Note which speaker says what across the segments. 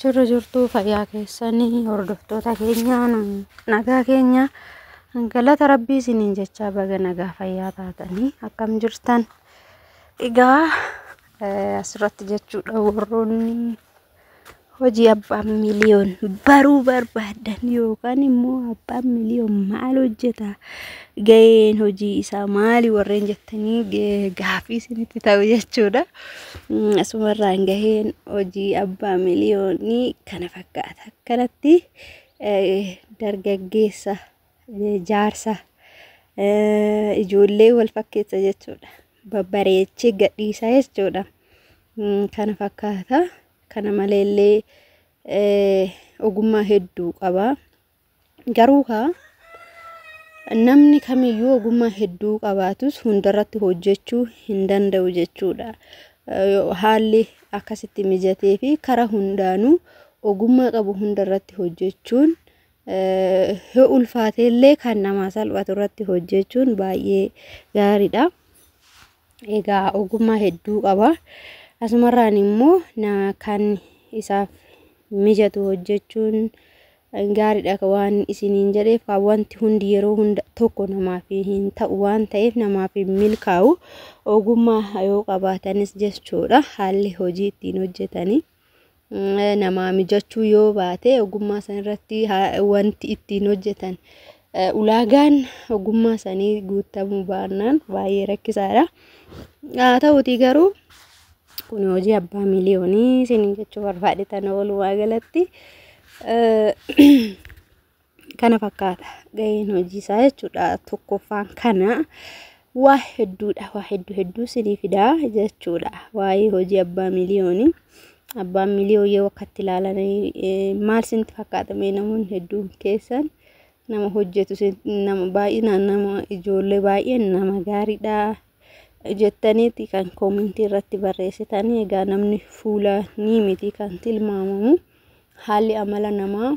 Speaker 1: Jirru jirtuu fayyaa keessanii hordoftoota keenyaa nagaa keenya galata rabbii isiniin jechaa baga nagaa fayyaa taatanii akkam jirtan. Egaa asirratti jechuudha warroonni hojii abbaan miliyoon baruu barbaadan yookaan immoo abbaan miliyoon maal hojjeta gaheen hojii isaa maali warreen jettanii gaaffii isinitti ta'u jechuudha. Asumarraan gaheen hojii abbaa miliyoonii kana fakkaata. Kanatti dargaggeessa jaarsa ijoollee wal fakkeessa jechuudha. Babbareechee gadhiisaa jechuudha. Kana fakkaata. Kana maleellee ogummaa hedduu qaba. Garuu namni kamiyyuu ogummaa hedduu qabaatus hundarratti hojjechuu hin danda'u jechuudha. Haalli akkasitti mijatee fi karaa hundaanuu ogummaa qabu hundarratti hojjechuun yoo ulfaateellee kan nama salphatu irratti hojjechuun baay'ee gaariidha. Egaa ogummaa hedduu qaba. Asumarraan immoo kan isaaf mijatu hojjechuun gaariidha waan isiniin jedheef wanti hundi yeroo hunda tokko namaaf hin ta'u waan ta'eef namaaf hin milkaa'u. Ogummaa yoo qabaatanis jechuudha haalli hojii ittiin hojjetanii namaa mijachuu yoo baate ogummaa san irratti wanti ittiin hojjetan ulaagaan ogummaa sanii guutamuu baannaan baay'ee rakkisaadha. Haa ta'uutii garuu kun hojii abbaa miliyoonii isiniin jechuu barbaadetan walumaa galatti kana fakkaata gaheen hojii isaa jechuudha. Tokkoffaan kana waa hedduudha, waa hedduu isinii fidaa jechuudha. Waa'ee hojii abbaa miliyoonii abbaan miliyoon yoo akkatti ilaalanii maal isinitti fakkaata namoonni hedduun keessan nama hojjetu nama baay'inaan nama ijoollee baay'een nama gaariidha jettaniiti kan koomentii irratti barreessitanii. Egaa namni fuula ni miti kan tilmaamamu haalli amala namaa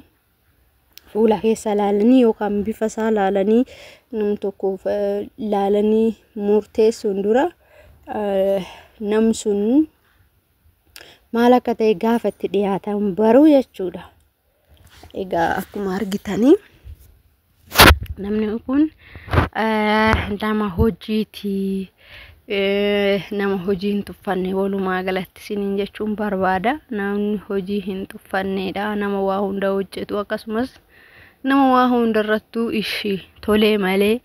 Speaker 1: fuula keessa ilaalanii yookaan bifa isaa ilaalanii nam tokko ilaalanii murteessuun dura nam sun maal akka ta'e gaafa itti dhiyaatan baruu jechuudha. Egaa akkuma argitanii namni kun nama hojiiti. Nama hojii hin tuffanne walumaa galatti isiniin jechuun barbaada. Namni hojii hin tuffannedha. Nama waa hunda hojjetu akkasumas nama waa hundarrattuu ishii tolee malee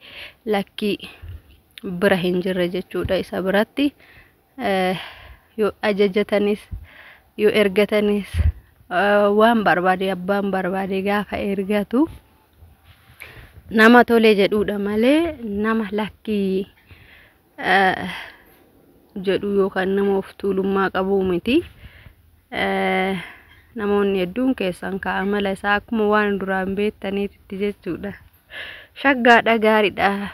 Speaker 1: lakkii bira hin jirre jechuudha. Isa biratti yoo ajajatanis yoo ergatanis waan barbaade abbaan barbaade gaafa ergatu nama tolee jedhuudha malee nama lakkii jedhu yookaan nama of tuulummaa qabu miti. Namoonni hedduun keessan amala isaa akkuma waan duraan beektaniitti jechuudha. Shaggaadha, gaariidha.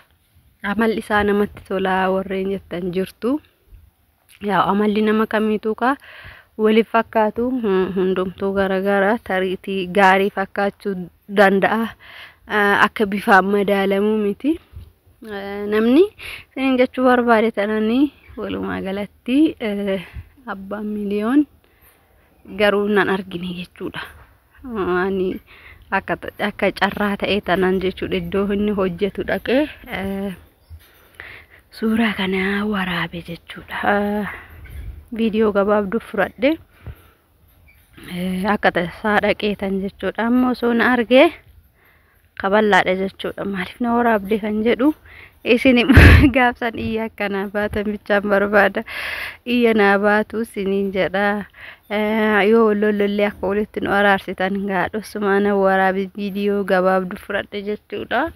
Speaker 1: Amalli isaa namatti tolaa warreen jettan jirtu. Yaa amalli nama kamiituu waliif fakkaatu hundumtuu garagara tariitii gaarii fakkaachuu danda'a. Akka bifaan madaalamu miti. Namni isiniin jechuu barbaade tananii walumaa galatti abbaan miliyoon garuu nan argine jechuudha. Ani akka carraa ta'ee tanan jechuudha iddoo inni hojjetu dhaqee suuraa kana waraabe jechuudha. Viidiyoo gabaabduu fudhadhe akka tasaa dhaqee tan jechuudha. Ammoo osoo na argee kaballaadha jechuudha. Maaliif na waraabde kan jedhu isin gaafsan iyya akkana baatan bichaan barbaada. Iyya naa baatu isiniin jedha. Yoo lollollee akka walitti nu araarsitan gaadhosuma na waraabe viidiyoo gabaabduu fudhadhe jechuudha.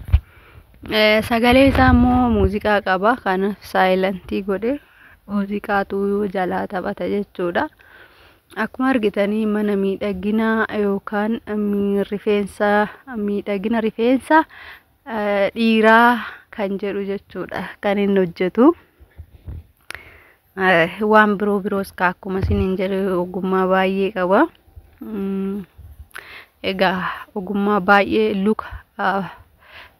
Speaker 1: Sagalee isaa immoo muuziqaa qaba. Kanaaf saayilantii godhe muuziqaatu jalaa taphata jechuudha. Akkuma argitanii mana miidhaginaa yookaan miidhagina rifeensa dhiiraa kan jedhu jechuudha kan inni hojjetu. Waan biroos akkuma isiniin jedhe ogummaa baay'ee qaba. Egaa ogummaa baay'ee luka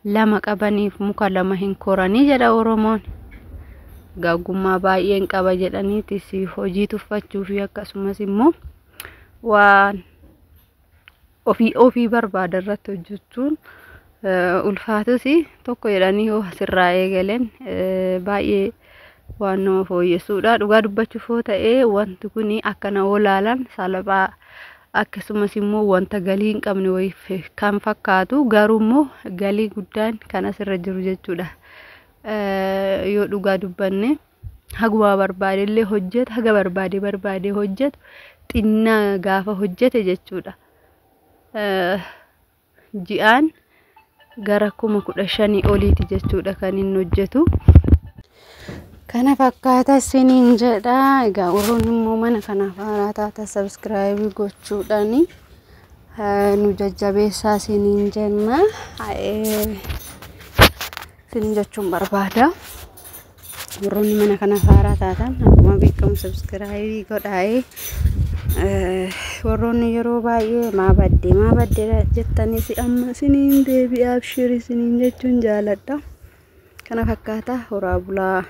Speaker 1: lama qabaniif muka lama hin koranii jedha Oromoon. Ogummaa baay'een qaba jedhaniitis hojii tuffachuuf akkasumas immoo waan ofii barbaada irratti hojjechuun ulfaatusi tokko jedhanii yoo asirraa eegalen baay'ee waan nama fooyyessuudha. Dhugaa dubbachuuf yoo ta'e wanti kun akkana olaalan salphaa akkasumas immoo wanta galii hin qabne wayii kan fakkaatu garuu immoo galii guddaan kan asirra jiru jechuudha. Yoo dhugaa dubbanne haguma barbaade illee hojjeta, haga barbaade hojjetu xinnaa gaafa hojjete jechuudha. Ji'aan gara 15,000 oliiti jechuudha kan inni hojjetu. Kana fakkaata isiniin jedha. Egaa warroonni immoo mana kanaaf haaraa taatan subscribe gochuudhaan nu jajjabeessaa isiniin jenna. Isiniin jechuun barbaada. Warroonni mana kanaaf haaraa taatan akkuma beekamu subscribe godhaa. Warroonni yeroo baay'ee maa baddee jettanii amma isiniin deebi'aaf shirii isiniin jechuun jaaladha. Kana fakkaata. Horaa bulaa.